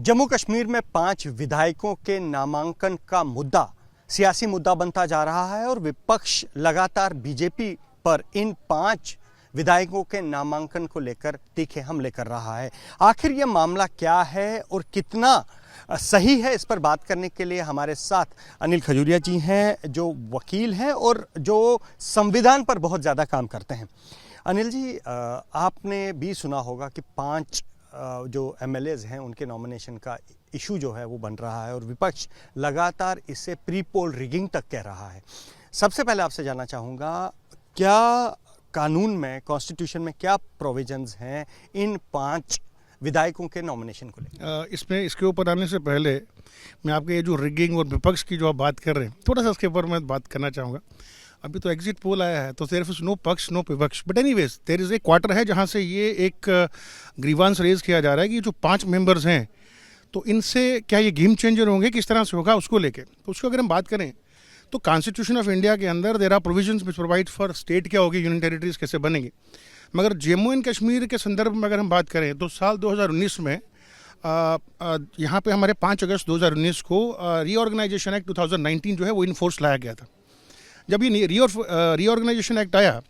जम्मू कश्मीर में 5 विधायकों के नामांकन का मुद्दा सियासी मुद्दा बनता जा रहा है और विपक्ष लगातार बीजेपी पर इन 5 विधायकों के नामांकन को लेकर तीखे हमले कर रहा है। आखिर यह मामला क्या है और कितना सही है, इस पर बात करने के लिए हमारे साथ अनिल खजूरिया जी हैं, जो वकील हैं और जो संविधान पर बहुत ज़्यादा काम करते हैं। अनिल जी, आपने भी सुना होगा कि 5 जो एमएलएज हैं उनके नॉमिनेशन का इशू जो है वो बन रहा है और विपक्ष लगातार इसे प्री पोल रिगिंग तक कह रहा है। सबसे पहले आपसे जानना चाहूँगा, क्या कानून में, कॉन्स्टिट्यूशन में क्या प्रोविजंस हैं इन 5 विधायकों के नॉमिनेशन को लेकर? इसके ऊपर आने से पहले मैं आपके ये जो रिगिंग और विपक्ष की जो आप बात कर रहे हैं, थोड़ा सा उसके ऊपर मैं बात करना चाहूँगा। अभी तो एग्जिट पोल आया है तो देयर इज नो पक्ष नो विपक्ष, बट एनीवेज देयर इज एक क्वार्टर है जहाँ से ये एक ग्रीवांस रेज किया जा रहा है कि जो 5 मेंबर्स हैं तो इनसे क्या ये गेम चेंजर होंगे, किस तरह से होगा उसको लेके। तो उसको अगर हम बात करें तो कॉन्स्टिट्यूशन ऑफ इंडिया के अंदर there are provisions which provide for state क्या होगी, यूनियन टेरिटरीज कैसे बनेंगे। मगर जम्मू एंड कश्मीर के संदर्भ में अगर हम बात करें तो साल 2019 में यहाँ पे हमारे 5 अगस्त 2019 को रीऑर्गेनाइजेशन एक्ट 2019 जो है वो इनफोर्स लाया गया था। जब ये रीऑर्गेनाइजेशन एक्ट आया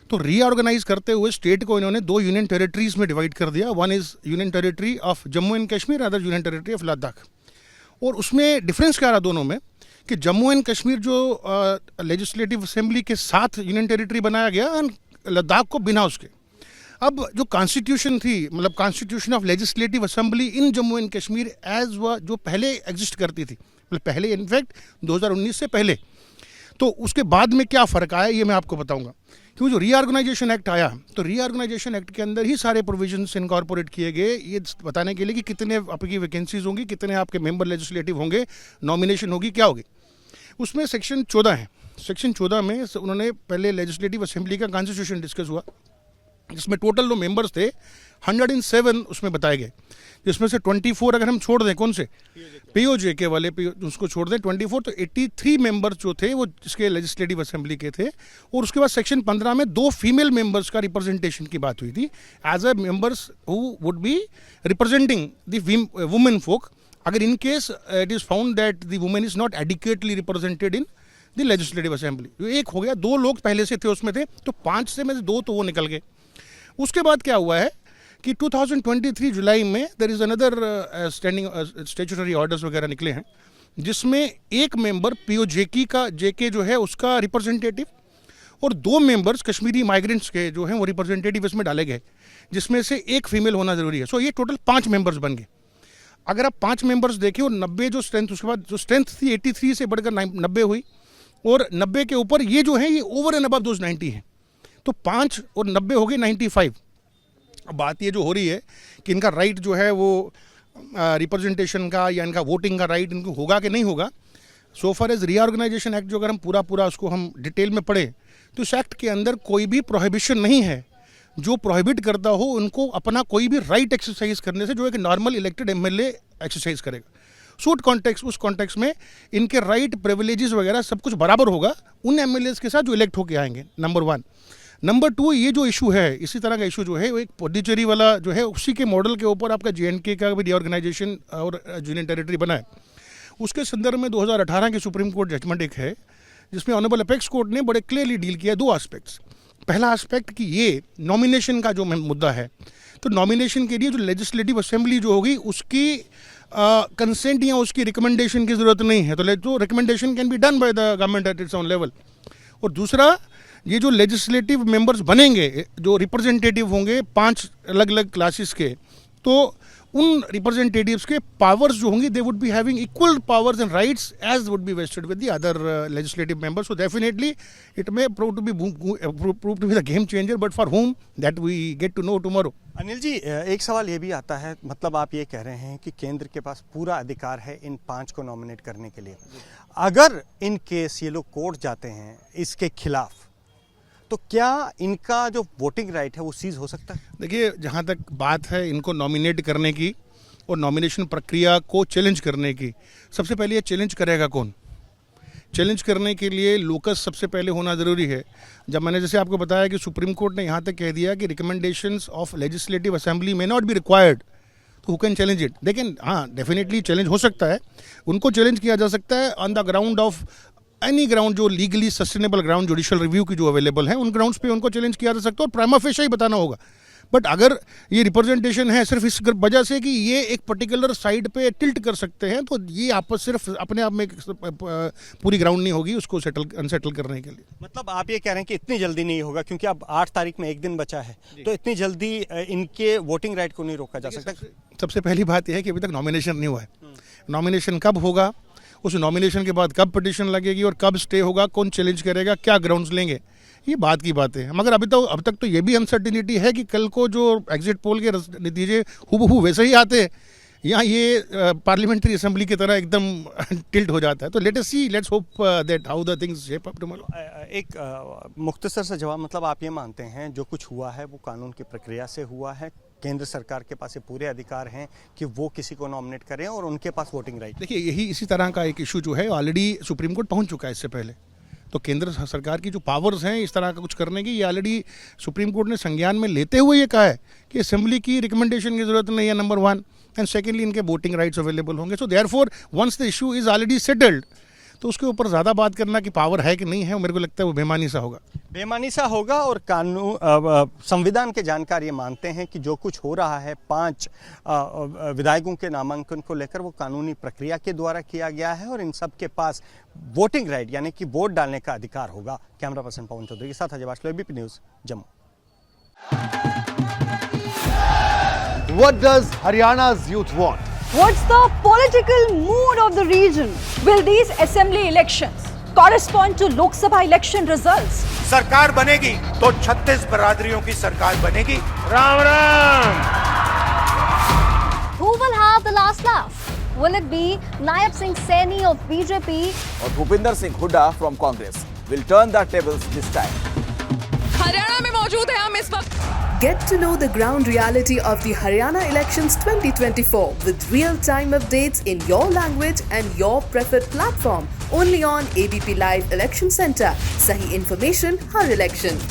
तो रीऑर्गेनाइज करते हुए स्टेट को इन्होंने 2 यूनियन टेरिटरीज में डिवाइड कर दिया। One is union territory of Jammu and Kashmir, other union territory of Ladakh. और उसमें डिफरेंस क्या रहा दोनों में कि जम्मू एंड कश्मीर जो लेजिस्लेटिव असेंबली के साथ यूनियन टेरिटरी बनाया गया और लद्दाख को बिना उसके। अब जो कॉन्स्टिट्यूशन थी, मतलब constitution of legislative assembly in Jammu and Kashmir as वह जो पहले एग्जिस्ट करती थी, मतलब पहले इनफैक्ट 2019 से पहले, तो उसके बाद में क्या फ़र्क आया ये मैं आपको बताऊंगा। क्योंकि जो रीऑर्गेनाइजेशन एक्ट आया तो रीऑर्गेनाइजेशन एक्ट के अंदर ही सारे प्रोविजंस इनकॉर्पोरेट किए गए, ये बताने के लिए कि कितने आपकी वैकेंसीज होंगी, कितने आपके मेंबर लेजिस्लेटिव होंगे, नॉमिनेशन होगी, क्या होगी। उसमें सेक्शन 14 है। सेक्शन 14 में उन्होंने पहले लेजिस्लेटिव असेंबली का कॉन्स्टिट्यूशन डिस्कस हुआ, जिसमें टोटल जो मेंबर्स थे 107 उसमें बताए गए, जिसमें से 24 अगर हम छोड़ दें, कौन से पीओजे के वाले उसको छोड़ दें 24, तो 83 मेंबर्स जो थे वो इसके लेजिस्लेटिव असेंबली के थे। और उसके बाद सेक्शन 15 में 2 फीमेल मेंबर्स का रिप्रेजेंटेशन की बात हुई थी as a members who would be representing the women folk, अगर in case it is found that the women is not adequately represented in the legislative assembly. एक हो गया, 2 लोग पहले से थे उसमें थे, तो 5 से में से 2 तो वो निकल गए। उसके बाद क्या हुआ है कि 2023 जुलाई में there is another standing statutory orders वगैरह निकले हैं, जिसमें एक मेंबर पीओजेकी का जेके जो है उसका रिप्रेजेंटेटिव और 2 मेंबर्स कश्मीरी माइग्रेंट्स के जो हैं वो रिप्रेजेंटेटिव इसमें डाले गए, जिसमें से एक फीमेल होना जरूरी है। सो ये टोटल 5 मेंबर्स बन गए। अगर आप 5 मेंबर्स देखें और 90 जो स्ट्रेंथ, उसके बाद जो स्ट्रेंथ थी 83 से बढ़कर 90 हुई और 90 के ऊपर ये जो है ये ओवर एंड अबव दोज 90 हैं, तो 5 और 90 हो गए 95। अब बात ये जो हो रही है कि इनका राइट जो है वो रिप्रेजेंटेशन का या इनका वोटिंग का राइट इनको होगा कि नहीं होगा। सो फार एज रीऑर्गेनाइजेशन एक्ट जो अगर हम पूरा उसको हम डिटेल में पढ़ें तो इस एक्ट के अंदर कोई भी प्रोहिबिशन नहीं है जो प्रोहिबिट करता हो उनको अपना कोई भी राइट एक्सरसाइज करने से, जो एक नॉर्मल इलेक्टेड एमएलए एक्सरसाइज करेगा। सूट कॉन्टेक्स्ट, उस कॉन्टेक्स्ट में इनके राइट प्रिविलेजेस वगैरह सब कुछ बराबर होगा उन एमएलएज के साथ जो इलेक्ट होकर आएंगे, नंबर 1। नंबर 2, ये जो इशू है, इसी तरह का इशू जो है वो एक पौंडीचेरी वाला जो है उसी के मॉडल के ऊपर आपका जेएंडके का भी रीऑर्गेनाइजेशन और यूनियन टेरिटरी बना है। उसके संदर्भ में 2018 की सुप्रीम कोर्ट जजमेंट एक है जिसमें ऑनरेबल अपेक्स कोर्ट ने बड़े क्लियरली डील किया 2 एस्पेक्ट्स। पहला एस्पेक्ट कि ये नॉमिनेशन का जो मुद्दा है, तो नॉमिनेशन के लिए जो लेजिस्लेटिव असेंबली जो होगी उसकी कंसेंट या उसकी रिकमेंडेशन की जरूरत नहीं है, तो recommendation can be done by the government at its own level. और दूसरा, ये जो लेजिस्लेटिव मेंबर्स बनेंगे, जो रिप्रेजेंटेटिव होंगे 5 अलग अलग क्लासेस के, तो उन रिप्रेजेंटेटिव्स के पावर्स जो होंगे they would be having equal powers and rights as would be vested with the other legislative members. So definitely it may prove to be the game changer, but for home that we get to know tomorrow. Anil ji, एक सवाल ये भी आता है, मतलब आप ये कह रहे हैं कि केंद्र के पास पूरा अधिकार है इन 5 को नॉमिनेट करने के लिए। अगर इन केस ये लोग कोर्ट जाते हैं इसके खिलाफ, तो क्या इनका जो वोटिंग राइट है वो सीज हो सकता है? देखिए, जहाँ तक बात है इनको नॉमिनेट करने की और नॉमिनेशन प्रक्रिया को चैलेंज करने की, सबसे पहले ये चैलेंज करेगा कौन? चैलेंज करने के लिए लोकस सबसे पहले होना ज़रूरी है। जब मैंने जैसे आपको बताया कि सुप्रीम कोर्ट ने यहाँ तक कह दिया कि रिकमेंडेशंस ऑफ लेजिस्लेटिव असेंबली में नॉट बी रिक्वायर्ड, तो हु कैन चैलेंज इट? लेकिन हाँ, डेफिनेटली चैलेंज हो सकता है, उनको चैलेंज किया जा सकता है on the ground of any ground जो legally sustainable ground judicial review की जो अवेलेबल है, उन ग्राउंड्स पे उनको चैलेंज किया जा सकता है और प्राइमा फेशी ही बताना होगा। बट अगर ये रिप्रेजेंटेशन है सिर्फ इस वजह से कि ये एक पर्टिकुलर साइड पे टिल्ट कर सकते हैं, तो ये आपस सिर्फ अपने आप में पूरी ग्राउंड नहीं होगी उसको अनसेटल करने के लिए। मतलब आप ये कह रहे हैं कि इतनी जल्दी नहीं होगा, क्योंकि अब 8 तारीख में एक दिन बचा है, तो इतनी जल्दी इनके वोटिंग राइट को नहीं रोका जा सकता। सबसे पहली बात यह है कि अभी तक नॉमिनेशन नहीं हुआ है। नॉमिनेशन कब होगा, उस नॉमिनेशन के बाद कब पिटीशन लगेगी और कब स्टे होगा, कौन चैलेंज करेगा, क्या ग्राउंड्स लेंगे, ये बात की बात है। मगर अब तक तो ये भी अनसर्टिनिटी है कि कल को जो एग्जिट पोल के नतीजे हुबहू वैसे ही आते हैं या ये पार्लियामेंट्री असेंबली की तरह एकदम टिल्ट हो जाता है। तो let us see, let's hope that how the things shape up tomorrow. एक मुख्तसर सा जवाब, मतलब आप ये मानते हैं जो कुछ हुआ है वो कानून की प्रक्रिया से हुआ है, केंद्र सरकार के पास ये पूरे अधिकार हैं कि वो किसी को नॉमिनेट करें और उनके पास वोटिंग राइट। देखिए, यही इसी तरह का एक इशू जो है ऑलरेडी सुप्रीम कोर्ट पहुंच चुका है इससे पहले। तो केंद्र सरकार की जो पावर्स हैं इस तरह का कुछ करने की, ये ऑलरेडी सुप्रीम कोर्ट ने संज्ञान में लेते हुए ये कहा है कि असेंबली की रिकमेंडेशन की जरूरत नहीं है, नंबर 1, एंड सेकेंडली इनके वोटिंग राइट्स अवेलेबल होंगे। So therefore once the issue is already settled, तो उसके ऊपर ज़्यादा बात करना कि पावर है कि नहीं है, मेरे को लगता है वो बेमानी सा होगा। और कानून संविधान के जानकार ये मानते हैं कि जो कुछ हो रहा है 5 विधायकों के नामांकन को लेकर, वो कानूनी प्रक्रिया के द्वारा किया गया है और इन सब के पास वोटिंग राइट यानी कि वोट डालने का अधिकार होगा। कैमरा पर्सन पवन चौधरी के साथ Ajay Baslo, ABP News, Jammu. What does Haryana's youth want? What's the political mood of the region? Will these assembly elections correspond to Lok Sabha election results? सरकार बनेगी तो 36 बरादरियों की सरकार बनेगी। Ram Ram. Who will have the last laugh? Will it be Naib Singh Saini of BJP और Bhupinder Singh Hooda from Congress will turn the tables this time? Haryana में मौजूद है हम इस वक्त। Get to know the ground reality of the Haryana elections 2024 with real-time updates in your language and your preferred platform. Only on ABP Live Election Center. Sahi information, har election.